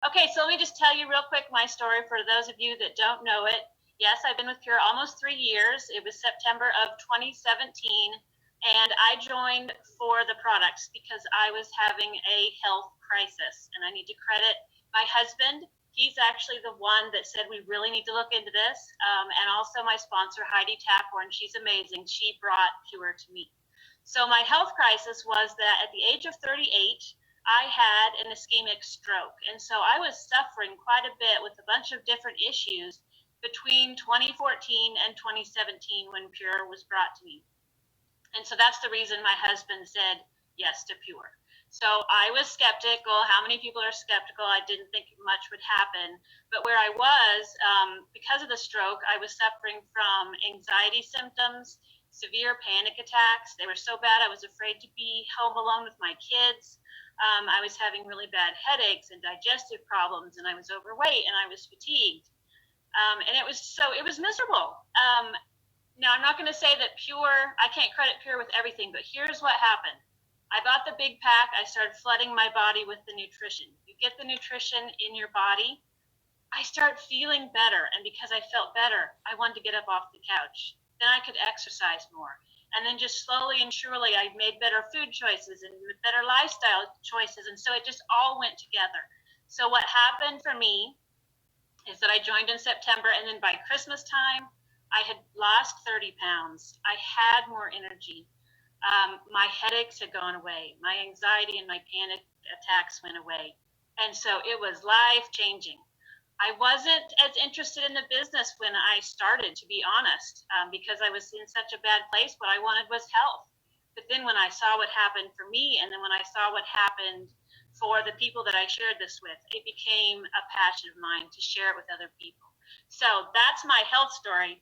Okay, so let me just tell you real quick my story for those of you that don't know it. Yes, I've been with Pure almost 3 years. It was September of 2017, and I joined for the products because I was having a health crisis, and I need to credit my husband. He's actually the one that said we really need to look into this, and also my sponsor, Heidi Taphorn. She's amazing. She brought Pure to me. So my health crisis was that at the age of 38, I had an ischemic stroke. And so I was suffering quite a bit with a bunch of different issues between 2014 and 2017 when Pure was brought to me. And so that's the reason my husband said yes to Pure. So I was skeptical. How many people are skeptical? I didn't think much would happen. But where I was, because of the stroke, I was suffering from anxiety symptoms, severe panic attacks. They were so bad I was afraid to be home alone with my kids. I was having really bad headaches and digestive problems, and I was overweight and I was fatigued. And it was miserable. Now, I'm not going to say that Pure, I can't credit Pure with everything, but here's what happened. I bought the big pack. I started flooding my body with the nutrition. You get the nutrition in your body, I start feeling better. And because I felt better, I wanted to get up off the couch. Then I could exercise more. And then just slowly and surely, I made better food choices and better lifestyle choices. And so it just all went together. So what happened for me is that I joined in September, and then by Christmas time, I had lost 30 pounds. I had more energy. My headaches had gone away. My anxiety and my panic attacks went away. And so it was life-changing. I wasn't as interested in the business when I started, to be honest, because I was in such a bad place. What I wanted was health. But then when I saw what happened for me, and then when I saw what happened for the people that I shared this with, it became a passion of mine to share it with other people. So that's my health story.